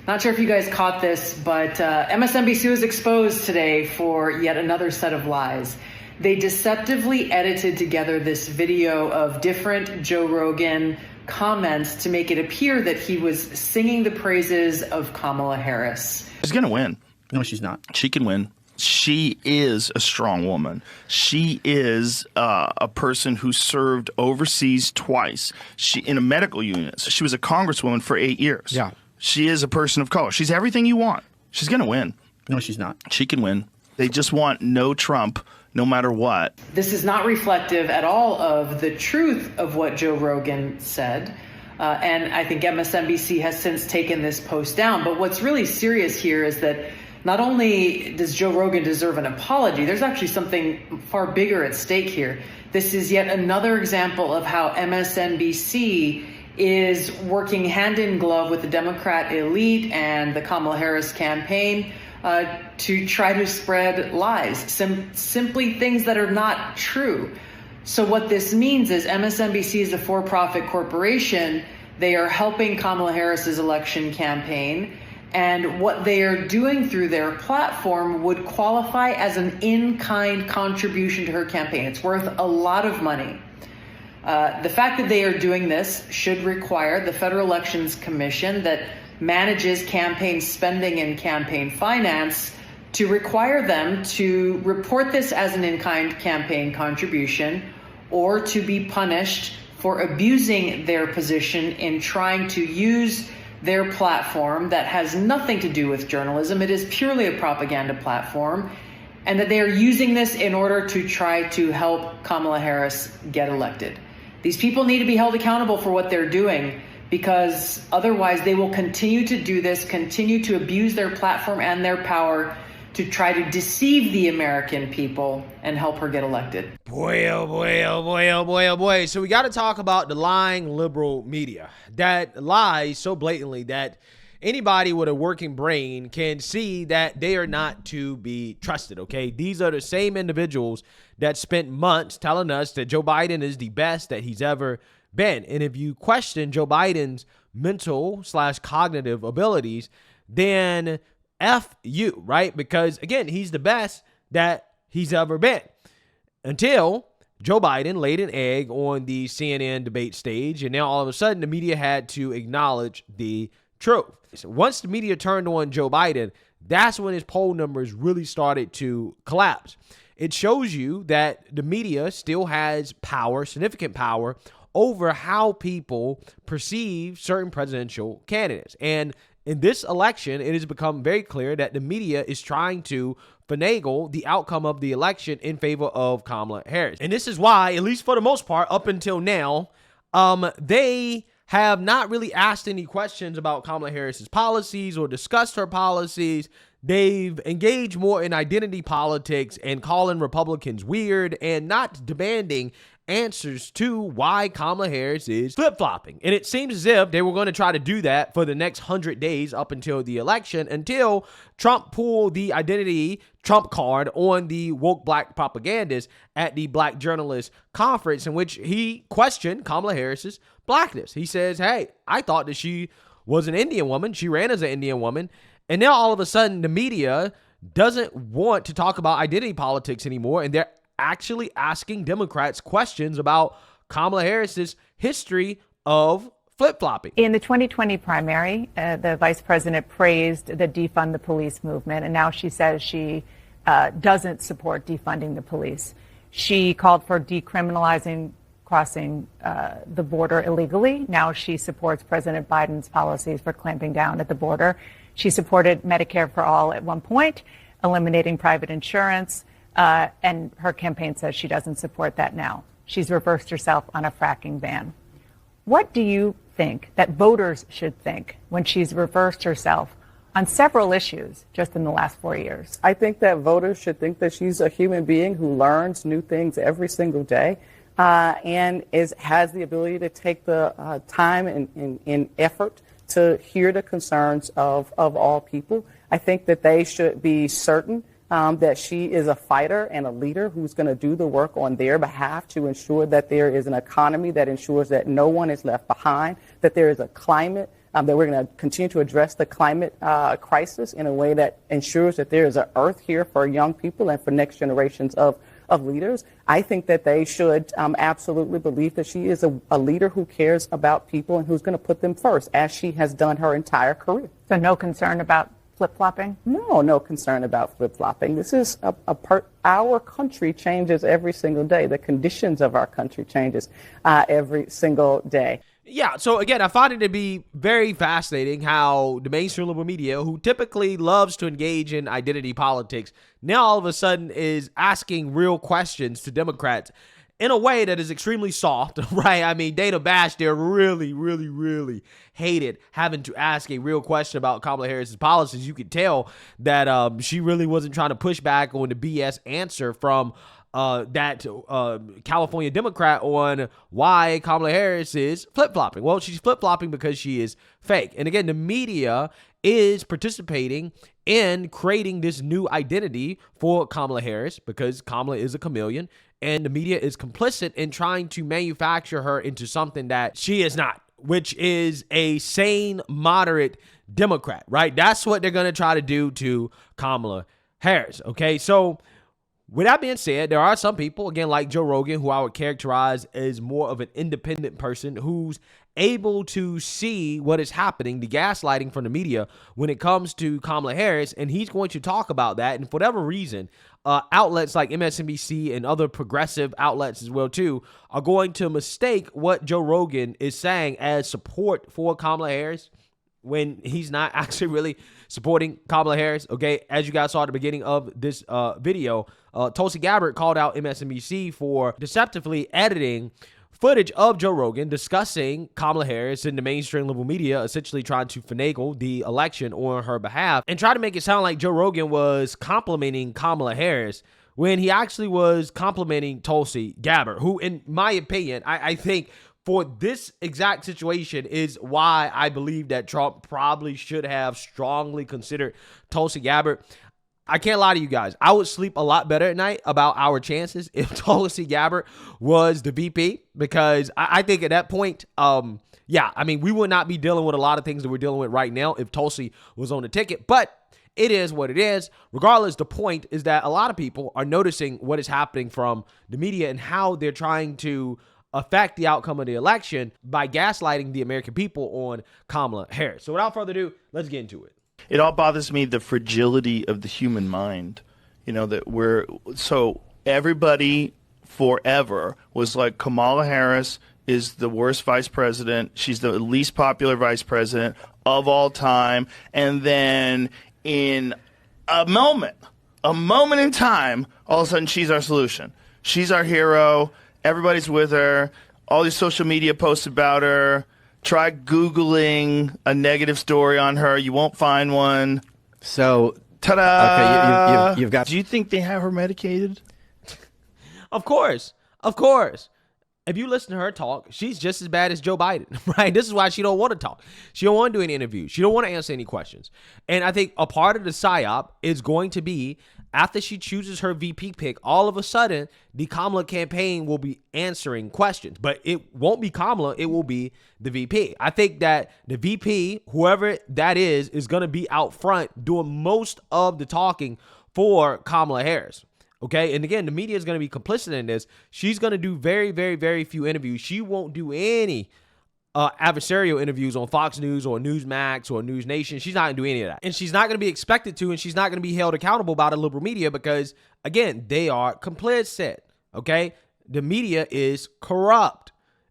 Not sure if you guys caught this, but MSNBC was exposed today for yet another set of lies. They deceptively edited together this video of different Joe Rogan comments to make it appear that he was singing the praises of Kamala Harris. She's going to win. No, she's not. She can win. She is a strong woman. She is a person who served overseas twice. She in a medical unit. She was a congresswoman for 8 years. Yeah. She is a person of color. She's everything you want. She's going to win. No, she's not. She can win. They just want no Trump, no matter what. This is not reflective at all of the truth of what Joe Rogan said. And I think MSNBC has since taken this post down. But what's really serious here is that not only does Joe Rogan deserve an apology, there's actually something far bigger at stake here. This is yet another example of how MSNBC is working hand in glove with the Democrat elite and the Kamala Harris campaign to try to spread lies, simply things that are not true. So what this means is MSNBC is a for-profit corporation. They are helping Kamala Harris's election campaign. And what they are doing through their platform would qualify as an in-kind contribution to her campaign. It's worth a lot of money. The fact that they are doing this should require the Federal Elections Commission that manages campaign spending and campaign finance to require them to report this as an in-kind campaign contribution or to be punished for abusing their position in trying to use their platform that has nothing to do with journalism. It is purely a propaganda platform, and that they are using this in order to try to help Kamala Harris get elected. These people need to be held accountable for what they're doing, because otherwise they will continue to do this, continue to abuse their platform and their power to try to deceive the American people and help her get elected. Boy, oh boy, oh boy, oh boy, oh boy. So we got to talk about the lying liberal media that lies so blatantly that anybody with a working brain can see that they are not to be trusted, okay? These are the same individuals that spent months telling us that Joe Biden is the best that he's ever been. And if you question Joe Biden's mental/cognitive abilities, then F you, right? Because again, he's the best that he's ever been. Until Joe Biden laid an egg on the CNN debate stage, and now all of a sudden the media had to acknowledge the truth. So once the media turned on Joe Biden, that's when his poll numbers really started to collapse. It shows you that the media still has power, significant power, over how people perceive certain presidential candidates. And in this election, it has become very clear that the media is trying to finagle the outcome of the election in favor of Kamala Harris. And this is why, at least for the most part, up until now, they have not really asked any questions about Kamala Harris's policies or discussed her policies. They've engaged more in identity politics and calling Republicans weird and not demanding answers to why Kamala Harris is flip-flopping. And it seems as if they were going to try to do that for the next 100 days up until the election, until Trump pulled the identity Trump card on the woke black propagandists at the Black Journalists Conference, in which he questioned Kamala Harris's blackness. He says, hey, I thought that she was an Indian woman. She ran as an Indian woman. And now all of a sudden the media doesn't want to talk about identity politics anymore, and they're actually asking Democrats questions about Kamala Harris's history of flip-flopping. In the 2020 primary, the vice president praised the defund the police movement, and now she says she doesn't support defunding the police. She called for decriminalizing crossing the border illegally. Now she supports President Biden's policies for clamping down at the border. She supported Medicare for all at one point, eliminating private insurance. And her campaign says she doesn't support that now. She's reversed herself on a fracking ban. What do you think that voters should think when she's reversed herself on several issues just in the last 4 years? I think that voters should think that she's a human being who learns new things every single day and has the ability to take the time and effort to hear the concerns of all people. I think that they should be certain that she is a fighter and a leader who's going to do the work on their behalf to ensure that there is an economy that ensures that no one is left behind, that there is a climate that we're going to continue to address the climate crisis in a way that ensures that there is an earth here for young people and for next generations of leaders. I think that they should absolutely believe that she is a leader who cares about people and who's going to put them first, as she has done her entire career. So no concern about flip-flopping? No concern about flip-flopping. This is our country changes every single day. The conditions of our country changes every single day. Yeah, so again, I find it to be very fascinating how the mainstream liberal media, who typically loves to engage in identity politics, now all of a sudden is asking real questions to Democrats in a way that is extremely soft, right? I mean, Dana Bash, they're really hated having to ask a real question about Kamala Harris's policies. You could tell that she really wasn't trying to push back on the BS answer from that California Democrat on why Kamala Harris is flip-flopping. Well, she's flip-flopping because she is fake. And again, the media is participating in creating this new identity for Kamala Harris because Kamala is a chameleon, and the media is complicit in trying to manufacture her into something that she is not, which is a sane, moderate Democrat, right? That's what they're going to try to do to Kamala Harris, okay? So with that being said, there are some people, again, like Joe Rogan, who I would characterize as more of an independent person who's able to see what is happening, the gaslighting from the media when it comes to Kamala Harris, and he's going to talk about that. And for whatever reason, outlets like MSNBC and other progressive outlets as well, too, are going to mistake what Joe Rogan is saying as support for Kamala Harris when he's not actually really supporting Kamala Harris. Okay, as you guys saw at the beginning of this video, Tulsi Gabbard called out MSNBC for deceptively editing footage of Joe Rogan discussing Kamala Harris in the mainstream liberal media, essentially trying to finagle the election on her behalf and try to make it sound like Joe Rogan was complimenting Kamala Harris when he actually was complimenting Tulsi Gabbard, who, in my opinion, I think for this exact situation is why I believe that Trump probably should have strongly considered Tulsi Gabbard. I can't lie to you guys. I would sleep a lot better at night about our chances if Tulsi Gabbard was the VP, because I think at that point, we would not be dealing with a lot of things that we're dealing with right now if Tulsi was on the ticket. But it is what it is. Regardless, the point is that a lot of people are noticing what is happening from the media and how they're trying to affect the outcome of the election by gaslighting the American people on Kamala Harris. So without further ado, let's get into it. It all bothers me, the fragility of the human mind. You know, that everybody forever was like, Kamala Harris is the worst vice president. She's the least popular vice president of all time. And then in a moment in time, all of a sudden she's our solution. She's our hero. Everybody's with her. All these social media posts about her. Try Googling a negative story on her. You won't find one. So, ta-da! Okay, you've got. Do you think they have her medicated? Of course. If you listen to her talk, she's just as bad as Joe Biden, right? This is why she don't want to talk. She don't want to do any interviews. She don't want to answer any questions. And I think a part of the psyop is going to be after she chooses her VP pick, all of a sudden, the Kamala campaign will be answering questions. But it won't be Kamala. It will be the VP. I think that the VP, whoever that is going to be out front doing most of the talking for Kamala Harris. Okay, and again, the media is going to be complicit in this. She's going to do very, very, very few interviews. She won't do any adversarial interviews on Fox News or Newsmax or News Nation. She's not going to do any of that. And she's not going to be expected to, and she's not going to be held accountable by the liberal media because, again, they are complicit. Okay, the media is corrupt,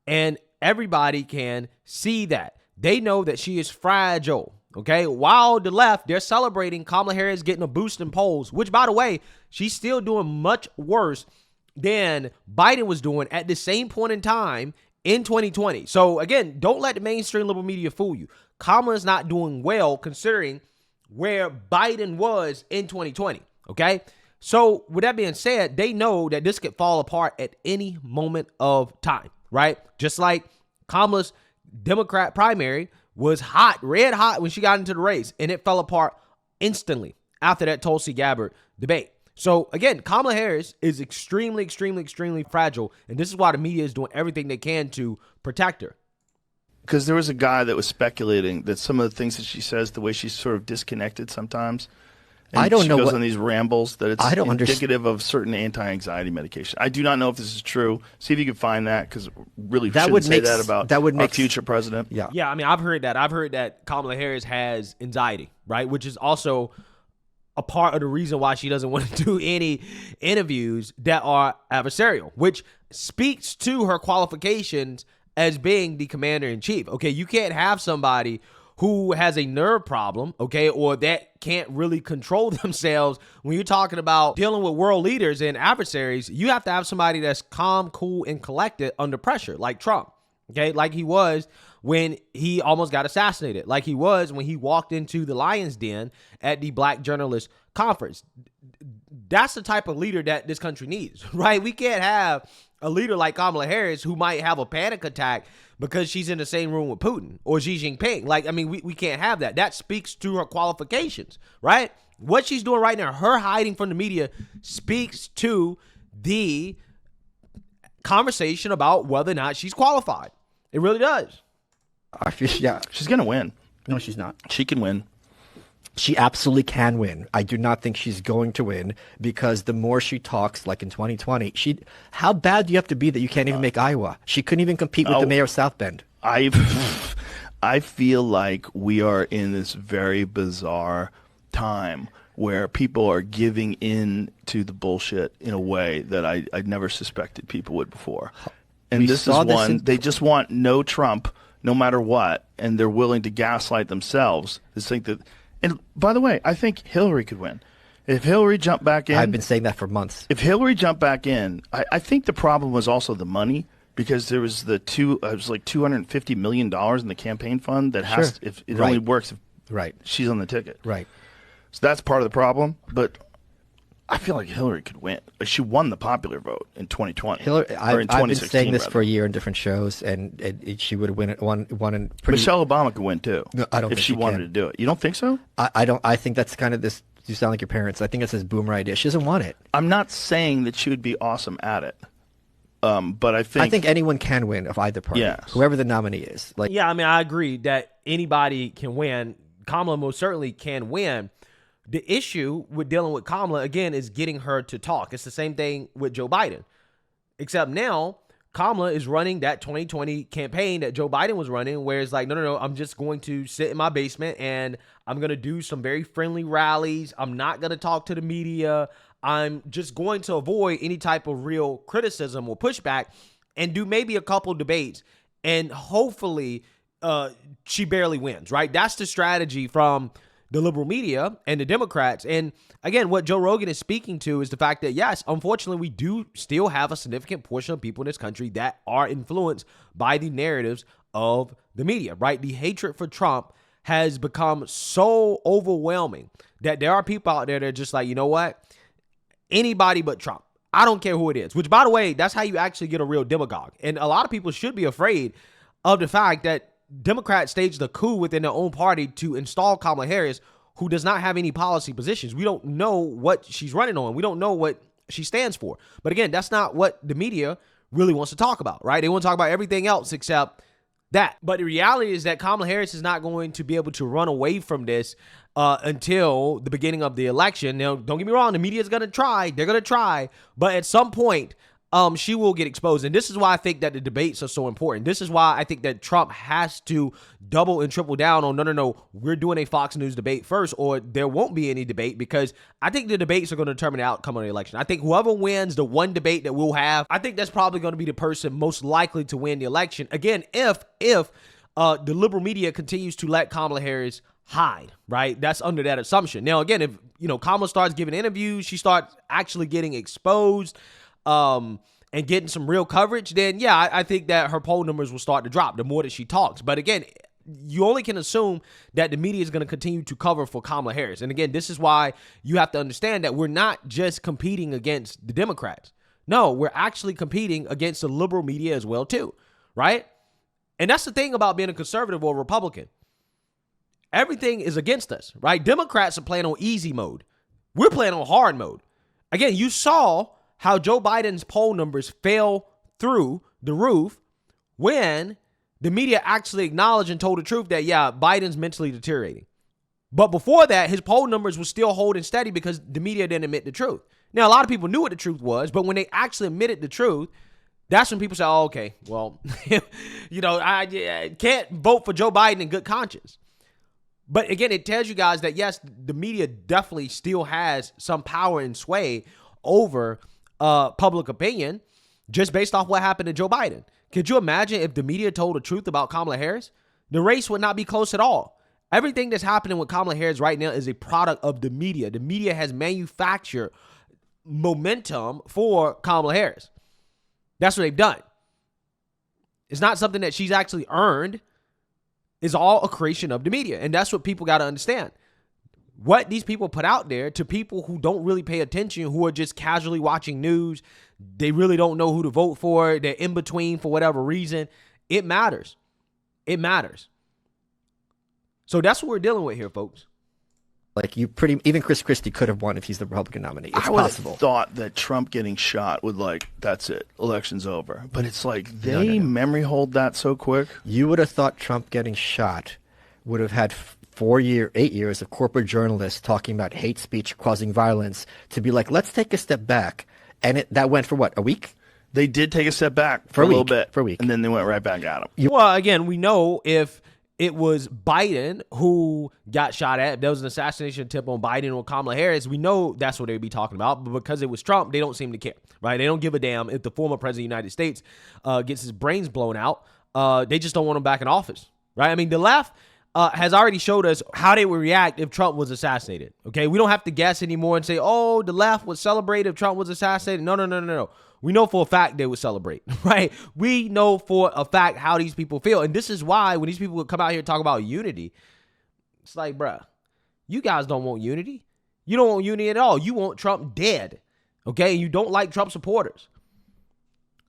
and everybody can see that. They know that she is fragile. Okay, while the left, they're celebrating Kamala Harris getting a boost in polls, which, by the way, she's still doing much worse than Biden was doing at the same point in time in 2020. So, again, don't let the mainstream liberal media fool you. Kamala's not doing well considering where Biden was in 2020. Okay, so with that being said, they know that this could fall apart at any moment of time, right? Just like Kamala's Democrat primary was hot, red hot when she got into the race, and it fell apart instantly after that Tulsi Gabbard debate. So again, Kamala Harris is extremely, extremely, extremely fragile, and this is why the media is doing everything they can to protect her. Because there was a guy that was speculating that some of the things that she says, the way she's sort of disconnected sometimes. And I don't she know goes what- on these rambles that it's I don't indicative of certain anti-anxiety medication. I do not know if this is true. See if you can find that, because really That shouldn't would say make that s- about that would our make s- future president. Yeah. Yeah, I mean, I've heard that. I've heard that Kamala Harris has anxiety, right? Which is also a part of the reason why she doesn't want to do any interviews that are adversarial, which speaks to her qualifications as being the commander-in-chief. Okay, you can't have somebody who has a nerve problem, okay, or that can't really control themselves. When you're talking about dealing with world leaders and adversaries, you have to have somebody that's calm, cool, and collected under pressure, like Trump, okay, like he was when he almost got assassinated, like he was when he walked into the Lion's Den at the Black Journalist Conference. That's the type of leader that this country needs, right? We can't have a leader like Kamala Harris who might have a panic attack because she's in the same room with Putin or Xi Jinping. Like, I mean, we can't have that. That speaks to her qualifications, right? What she's doing right now, her hiding from the media, speaks to the conversation about whether or not she's qualified. It really does. I feel, yeah. She's going to win. No, she's not. She can win. She absolutely can win. I do not think she's going to win because the more she talks, like in 2020, how bad do you have to be that you can't even make Iowa? She couldn't even compete with the mayor of South Bend. I feel like we are in this very bizarre time where people are giving in to the bullshit in a way that I never suspected people would before. And We this is saw this one, in- they just want no Trump, no matter what, and they're willing to gaslight themselves to think that. And by the way, I think Hillary could win. If Hillary jumped back in. I've been saying that for months. If Hillary jumped back in, I think the problem was also the money, because there was it was like $250 million in the campaign fund that has, Sure. if it Right. only works if Right. she's on the ticket. Right. So that's part of the problem. But I feel like Hillary could win. She won the popular vote in 2020. Hillary, or in I've been 2016, saying this rather. for a year in different shows, and she would have won in pretty. Michelle Obama could win too. No, I don't if think she she wanted can. to do it. You don't think so? I don't. I think that's kind of this. You sound like your parents. I think that's this boomer idea. She doesn't want it. I'm not saying that she would be awesome at it. But I think anyone can win of either party. Yes. Whoever the nominee is. Like, Yeah, I mean, I agree that anybody can win. Kamala most certainly can win. The issue with dealing with Kamala, again, is getting her to talk. It's the same thing with Joe Biden. Except now, Kamala is running that 2020 campaign that Joe Biden was running, where it's like, no, I'm just going to sit in my basement and I'm going to do some very friendly rallies. I'm not going to talk to the media. I'm just going to avoid any type of real criticism or pushback and do maybe a couple debates. And hopefully she barely wins, right? That's the strategy from the liberal media and the Democrats. And again, what Joe Rogan is speaking to is the fact that, yes, unfortunately, we do still have a significant portion of people in this country that are influenced by the narratives of the media, right? The hatred for Trump has become so overwhelming that there are people out there that are just like, you know what? Anybody but Trump. I don't care who it is, which, by the way, that's how you actually get a real demagogue. And a lot of people should be afraid of the fact that Democrats staged a coup within their own party to install Kamala Harris, who does not have any policy positions. We don't know what she's running on. We don't know what she stands for. But again, that's not what the media really wants to talk about, right? They want to talk about everything else except that. But the reality is that Kamala Harris is not going to be able to run away from this until the beginning of the election. Now, don't get me wrong, the media is going to try. They're going to try. But at some point, she will get exposed. And this is why I think that the debates are so important. This is why I think that Trump has to double and triple down on, no, we're doing a Fox News debate first, or there won't be any debate, because I think the debates are going to determine the outcome of the election. I think whoever wins the one debate that we'll have, I think that's probably going to be the person most likely to win the election. Again, if the liberal media continues to let Kamala Harris hide, right? That's under that assumption. Now, again, if, Kamala starts giving interviews, she starts actually getting exposed, and getting some real coverage, then yeah, I think that her poll numbers will start to drop the more that she talks. But again, you only can assume that the media is going to continue to cover for Kamala Harris. And again, this is why you have to understand that we're not just competing against the Democrats. No, we're actually competing against the liberal media as well too, right? And that's the thing about being a conservative or a Republican. Everything is against us, right? Democrats are playing on easy mode. We're playing on hard mode. Again, you saw how Joe Biden's poll numbers fell through the roof when the media actually acknowledged and told the truth that, yeah, Biden's mentally deteriorating. But before that, his poll numbers were still holding steady because the media didn't admit the truth. Now, a lot of people knew what the truth was, but when they actually admitted the truth, that's when people say, oh, okay, well, I can't vote for Joe Biden in good conscience. But again, it tells you guys that, yes, the media definitely still has some power and sway over public opinion just based off what happened to Joe Biden. Could you imagine if the media told the truth about Kamala Harris? The race would not be close at all. Everything that's happening with Kamala Harris right now is a product of the media. The media has manufactured momentum for Kamala Harris. That's what they've done. It's not something that she's actually earned. It's all a creation of the media. And that's what people got to understand. What these people put out there to people who don't really pay attention, who are just casually watching news, they really don't know who to vote for, they're in between for whatever reason, it matters. It matters. So that's what we're dealing with here, folks. Like even Chris Christie could have won if he's the Republican nominee. It's I would possible. have thought that Trump getting shot would that's it, election's over. But it's like they memory hold that so quick. You would have thought Trump getting shot would have had 8 years of corporate journalists talking about hate speech causing violence to be like, let's take a step back. And that went for what, a week? They did take a step back for a little bit. For a week. And then they went right back at him. Well, again, we know if it was Biden who got shot at, if there was an assassination attempt on Biden or Kamala Harris, we know that's what they'd be talking about. But because it was Trump, they don't seem to care, right? They don't give a damn if the former president of the United States gets his brains blown out. They just don't want him back in office, right? I mean, the left has already showed us how they would react if Trump was assassinated, okay? We don't have to guess anymore and say, oh, the left would celebrate if Trump was assassinated. No. We know for a fact they would celebrate, right? We know for a fact how these people feel. And this is why when these people would come out here and talk about unity, it's like, bruh, you guys don't want unity. You don't want unity at all. You want Trump dead, okay? You don't like Trump supporters.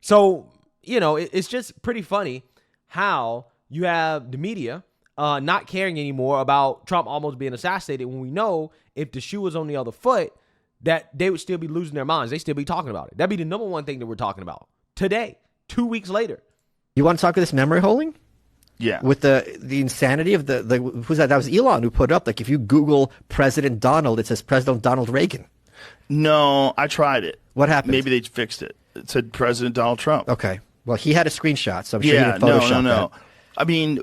So, it's just pretty funny how you have the media not caring anymore about Trump almost being assassinated when we know if the shoe was on the other foot, that they would still be losing their minds. They still be talking about it. That'd be the number one thing that we're talking about today, 2 weeks later. You want to talk about this memory holding? Yeah. With the insanity of the who's that? That was Elon who put up, like, if you Google President Donald, it says President Donald Reagan. No, I tried it. What happened? Maybe they fixed it. It said President Donald Trump. Okay. Well, he had a screenshot, so I'm sure he didn't Photoshop no. that. I mean,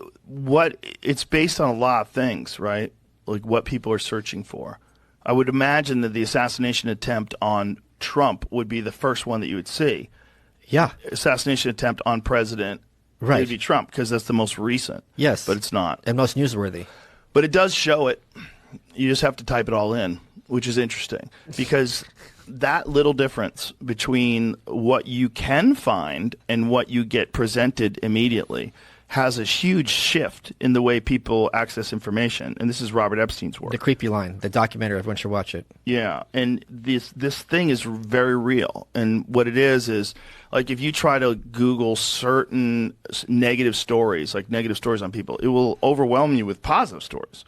it's based on a lot of things, right? Like what people are searching for. I would imagine that the assassination attempt on Trump would be the first one that you would see. Yeah. Assassination attempt on President Right. would be Trump because that's the most recent. Yes. But it's not. And most newsworthy. But it does show it. You just have to type it all in, which is interesting because that little difference between what you can find and what you get presented immediately has a huge shift in the way people access information. And this is Robert Epstein's work. The Creepy Line, the documentary, everyone should watch it. Yeah, and this thing is very real. And what it is like if you try to Google certain negative stories, like negative stories on people, it will overwhelm you with positive stories.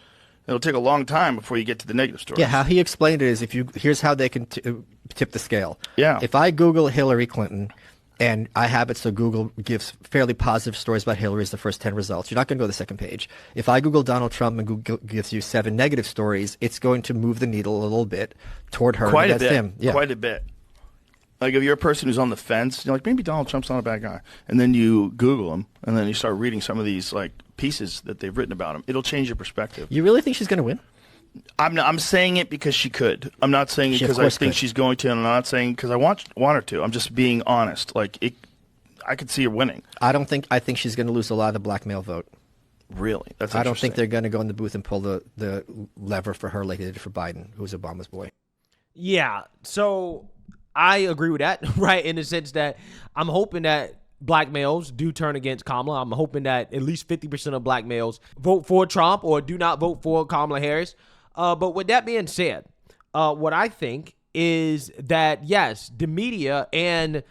It'll take a long time before you get to the negative stories. Yeah, how he explained it is here's how they can tip the scale. Yeah. If I Google Hillary Clinton, and I have it so Google gives fairly positive stories about Hillary as the first 10 results, you're not going to go to the second page. If I Google Donald Trump and Google gives you 7 negative stories, it's going to move the needle a little bit toward her Quite and a bit. him. Yeah. Quite a bit. Like if you're a person who's on the fence, you're like, maybe Donald Trump's not a bad guy. And then you Google him, and then you start reading some of these like pieces that they've written about him. It'll change your perspective. You really think she's going to win? I'm saying it because she could. I'm not saying it because I think she's going to, and I'm not saying because I want her to. I'm just being honest. Like I could see her winning. I think she's going to lose a lot of the black male vote. Really? That's I don't think they're going to go in the booth and pull the lever for her like they did for Biden, who was Obama's boy. Yeah, so I agree with that, right? In the sense that I'm hoping that black males do turn against Kamala. I'm hoping that at least 50% of black males vote for Trump or do not vote for Kamala Harris. But with that being said, what I think is that, yes, the media and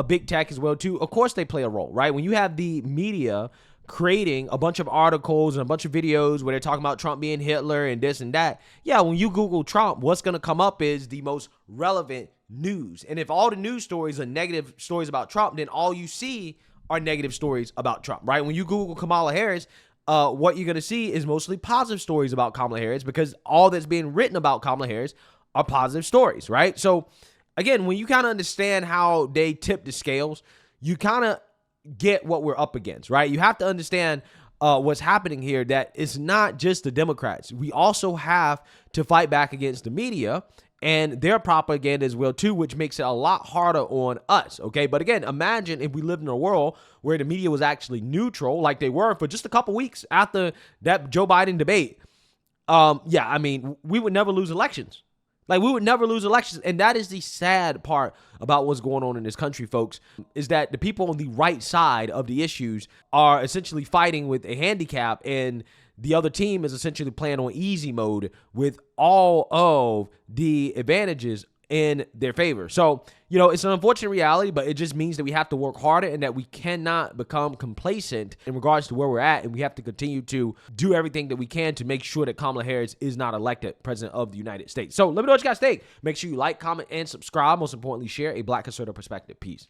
big tech as well, too, of course they play a role, right? When you have the media creating a bunch of articles and a bunch of videos where they're talking about Trump being Hitler and this and that, yeah, when you Google Trump, what's going to come up is the most relevant news. And if all the news stories are negative stories about Trump, then all you see are negative stories about Trump, right? When you Google Kamala Harris, what you're going to see is mostly positive stories about Kamala Harris, because all that's being written about Kamala Harris are positive stories, right? So again, when you kind of understand how they tip the scales, you kind of get what we're up against, right? You have to understand what's happening here, that it's not just the Democrats. We also have to fight back against the media and their propaganda as well too, which makes it a lot harder on us, okay? But again, imagine if we lived in a world where the media was actually neutral, like they were for just a couple weeks after that Joe Biden debate. Yeah, I mean, we would never lose elections. Like, we would never lose elections. And that is the sad part about what's going on in this country, folks, is that the people on the right side of the issues are essentially fighting with a handicap, and the other team is essentially playing on easy mode with all of the advantages in their favor. So, you know, it's an unfortunate reality, but it just means that we have to work harder and that we cannot become complacent in regards to where we're at. And we have to continue to do everything that we can to make sure that Kamala Harris is not elected president of the United States. So let me know what you guys think. Make sure you like, comment, and subscribe. Most importantly, share a Black conservative perspective. Peace.